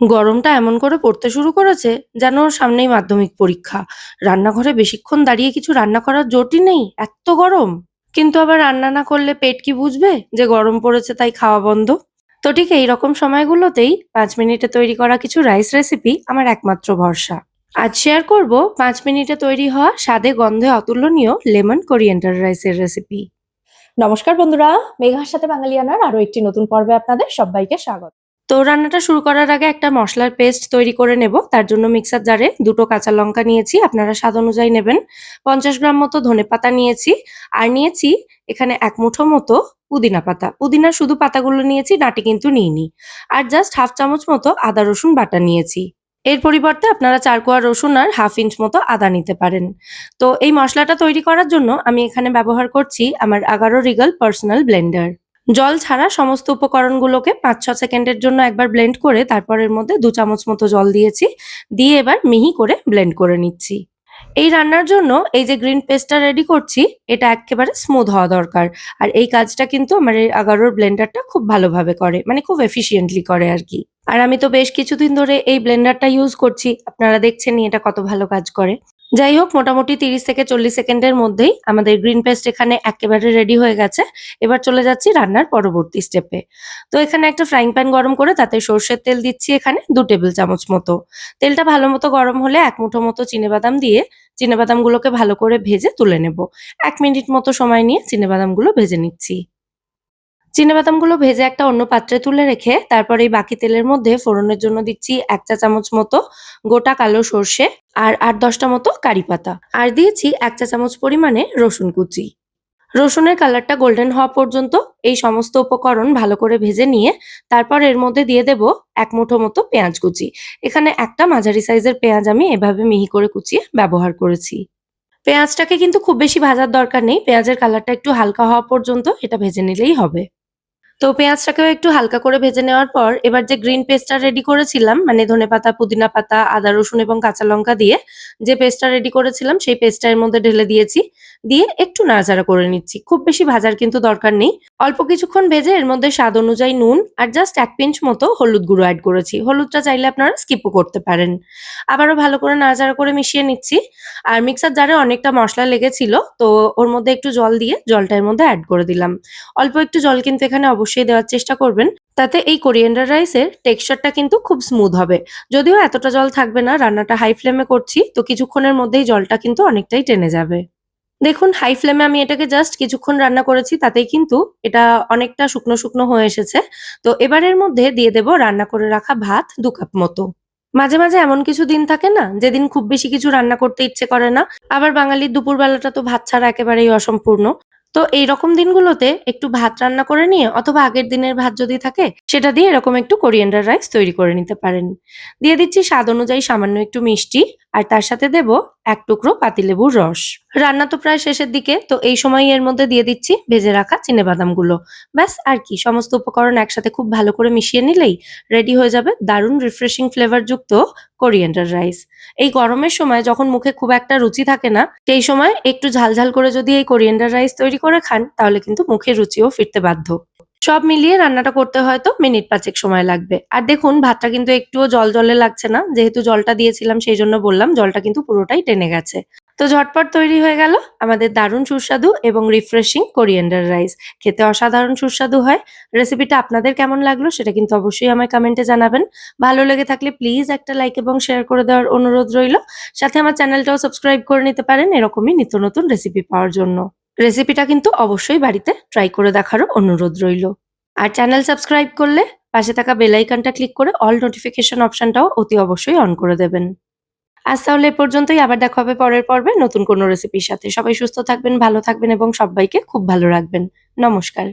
গরমটা এমন করে পড়তে শুরু করেছে যেন ওর সামনেই মাধ্যমিক পরীক্ষা। রান্নাঘরে বেশিক্ষণ দাঁড়িয়ে কিছু রান্না করার জোটই নেই, এত্ত গরম। কিন্তু আবার রান্না না করলে পেট কি বুঝবে যে গরম পড়েছে তাই খাওয়া বন্ধ? তো ঠিক এইরকম সময়গুলোতেই ৫ মিনিটে তৈরি করা কিছু রাইস রেসিপি আমার একমাত্র ভরসা। আজ শেয়ার করব ৫ মিনিটে তৈরি হওয়া স্বাদে গন্ধে অতুলনীয় লেমন কোরিয়েন্ডার রাইসের রেসিপি। নমস্কার বন্ধুরা, মেঘার সাথে বাঙালিয়ানার আরো একটি নতুন পর্বে আপনাদের সবাইকে স্বাগত। তো রান্নাটা শুরু করার আগে একটা মসলার পেস্ট তৈরি করে নেব। তার জন্য মিক্সার জারে ২ টো কাঁচা লঙ্কা নিয়েছি, আপনারা স্বাদ অনুযায়ী নেবেন। ৫০ গ্রাম মতো ধনেপাতা নিয়েছি। আর নিয়েছি এখানে ১ মুঠো মতো পুদিনা পাতা। পুদিনার শুধু পাতাগুলো নিয়েছি, ডাঁটি কিন্তু নিইনি। আর জাস্ট ১/২ চামচ মতো আদা রসুন বাটা নিয়েছি। এর পরিবর্তে আপনারা ৪ কোয়া রসুন আর ১/২ ইঞ্চ মতো আদা নিতে পারেন। তো এই মসলাটা তৈরি করার জন্য আমি এখানে ব্যবহার করছি আমার আগারো রিগাল পার্সোনাল ব্লেন্ডার। জল ছাড়া সমস্ত উপকরণগুলোকে ৫-৬ সেকেন্ডের জন্য একবার ব্লেন্ড করে তারপর এর মধ্যে ২ চামচ মতো জল দিয়েছি। দিয়ে এবার মিহি করে ব্লেন্ড করে নিচ্ছি। এই রান্নার জন্য এই যে গ্রিন পেস্টটা রেডি করছি, এটা এক্কেবারে স্মুথ হওয়া দরকার। আর এই কাজটা কিন্তু আমার এই আগারোর ব্লেন্ডারটা খুব ভালোভাবে করে, মানে খুব এফিশিয়েন্টলি করে আরকি। আর আমি তো বেশ কিছুদিন ধরে এই ব্লেন্ডারটা ইউজ করছি। আপনারা দেখছেনই এটা কত ভালো কাজ করে। যাই হোক, মোটামুটি ৩০ থেকে ৪০ সেকেন্ডের মধ্যেই আমাদের গ্রিন পেস্ট এখানে এক্কেবারে রেডি হয়ে গেছে। এবার চলে যাচ্ছি রান্নার পরবর্তী স্টেপে। তো এখানে একটা ফ্রাইং প্যান গরম করে তাতে সর্ষের তেল দিচ্ছি এখানে ২ টেবিল চামচ মতো। তেলটা ভালো মতো গরম হলে ১ মুঠো মতো চিনেবাদাম দিয়ে চিনেবাদামগুলোকে ভালো করে ভেজে তুলে নেব। ১ মিনিট মতো সময় নিয়ে চিনেবাদামগুলো ভেজে নিচ্ছি। চিনেবাদামগুলো ভেজে একটা অন্য পাত্রে তুলে রেখে তারপর এই বাকি তেলের মধ্যে ফোড়নের জন্য দিচ্ছি ১ চা চামচ মতো গোটা কালো সর্ষে আর ৮-১০ টা মতো কারি পাতা। আর দিয়েছি ১ চা চামচ পরিমাণে রসুন কুচি। রসুনের কালারটা গোল্ডেন হওয়া পর্যন্ত এই সমস্ত উপকরণ ভালো করে ভেজে নিয়ে তারপর এর মধ্যে দিয়ে দেব ১ মুঠো মতো পেঁয়াজ কুচি। এখানে একটা মাঝারি সাইজের পেঁয়াজ আমি এভাবে মিহি করে কুচিয়ে ব্যবহার করেছি। পেঁয়াজটাকে কিন্তু খুব বেশি ভাজার দরকার নেই। পেঁয়াজের কালারটা একটু হালকা হওয়া পর্যন্ত এটা ভেজে নিলেই হবে। তো পেঁয়াজটাকেও একটু হালকা করে ভেজে নেওয়ার পর এবার যে গ্রিন পেস্টটা রেডি করেছিলাম, মানে ধনেপাতা, পুদিনা পাতা, আদা রসুন এবং কাঁচা লঙ্কা দিয়ে যে পেস্টটা রেডি করেছিলাম সেই পেস্টটা এর মধ্যে ঢেলে দিয়েছি। দিয়ে একটু নাড়াচাড়া করে নিচ্ছি। খুব বেশি ভাজার কিন্তু দরকার নেই। অল্প কিছুক্ষণ ভেজে এর মধ্যে স্বাদ অনুযায়ী নুন আর জাস্ট ১ পিঞ্চ মতো হলুদ গুঁড়ো এড করেছি। হলুদটা চাইলে আপনারা স্কিপও করতে পারেন। আবারও ভালো করে নাড়াচাড়া করে মিশিয়ে নিচ্ছি। আর মিক্সার জারে অনেকটা মসলা লেগেছিল, তো ওর মধ্যে একটু জল দিয়ে জলটা এর মধ্যে এড করে দিলাম। অল্প একটু জল কিন্তু এখানে অবশ্যই দেওয়ার চেষ্টা করবেন। তাতে এই কোরিয়েন্ডার রাইসের টেক্সচারটা কিন্তু খুব স্মুথ হবে। যদিও এতটা জল থাকবে না, রান্নাটা হাই ফ্লেমে করছি, তো কিছুক্ষণের মধ্যেই জলটা কিন্তু অনেকটাই টেনে যাবে। দেখুন, হাই ফ্লেমে আমি এটাকে জাস্ট কিছুক্ষণ রান্না করেছি, তাতেই কিন্তু এটা অনেকটা শুকনো, শুকনো হয়ে এসেছে। তো এবার এর মধ্যে দিয়ে দেব রান্না করে রাখা ভাত ২ কাপ মতো। মাঝে, মাঝে এমন কিছু দিন থাকে না যেদিন খুব বেশি কিছু রান্না করতে ইচ্ছে করে না। আবার বাঙালির দুপুরবেলাটা তো ভাত ছাড়া একেবারেই অসম্পূর্ণ। তো এইরকম দিনগুলোতে একটু ভাত রান্না করে নিয়ে অথবা আগের দিনের ভাত যদি থাকে সেটা দিয়ে এরকম একটু কোরিয়েন্ডার রাইস তৈরি করে নিতে পারেন। দিয়ে দিচ্ছি স্বাদ অনুযায়ী সামান্য একটু মিষ্টি আর তার সাথে দেব ১ টুকরো পাতিলেবুর রস। রান্না তো প্রায় শেষের দিকে, তো এই সময়ই এর মধ্যে দিয়ে দিচ্ছি ভেজে রাখা চিনেবাদামগুলো। ব্যাস আর কি, সমস্ত উপকরণ একসাথে খুব ভালো করে মিশিয়ে নিলেই রেডি হয়ে যাবে দারুণ রিফ্রেশিং ফ্লেভার যুক্ত কোরিয়েন্ডার রাইস। এই গরমের সময় যখন মুখে খুব একটা রুচি থাকে না, সেই সময় একটু ঝালঝাল করে যদি এই কোরিয়েন্ডার রাইস তৈরি করে খান তাহলে কিন্তু মুখে রুচিও ফিরতে বাধ্য। সব মিলিয়ে রান্নাটা করতে হয়তো মিনিট ৫ সময় লাগবে। আর দেখুন, ভাতটা কিন্তু একটুও জলজলে লাগছে না। যেহেতু জলটা দিয়েছিলাম সেই জন্য বললাম, জলটা কিন্তু পুরোটাই টেনে গেছে। তো ঝটপট তৈরি হয়ে গেল আমাদের দারুণ সুস্বাদু এবং রিফ্রেশিং কোরিয়েন্ডার রাইস। খেতে অসাধারণ সুস্বাদু হয়। রেসিপিটা আপনাদের কেমন লাগলো সেটা কিন্তু অবশ্যই আমায় কমেন্টে জানাবেন। ভালো লেগে থাকলে প্লিজ একটা লাইক এবং শেয়ার করে দেওয়ার অনুরোধ রইল। সাথে আমার চ্যানেলটাও সাবস্ক্রাইব করে নিতে পারেন এরকমই নিত্য নতুন রেসিপি পাওয়ার জন্য। রেসিপিটা কিন্তু অবশ্যই বাড়িতে ট্রাই করে দেখারও অনুরোধ রইল। আর চ্যানেল সাবস্ক্রাইব করলে পাশে থাকা বেল আইকনটা ক্লিক করে অল নোটিফিকেশন অপশনটাও অতি অবশ্যই অন করে দেবেন। আজ তাহলে এ পর্যন্তই, আবার দেখা হবে পরের পর্বে নতুন কোনো রেসিপির সাথে। সবাই সুস্থ থাকবেন, ভালো থাকবেন এবং সব্বাইকে খুব ভালো রাখবেন। নমস্কার।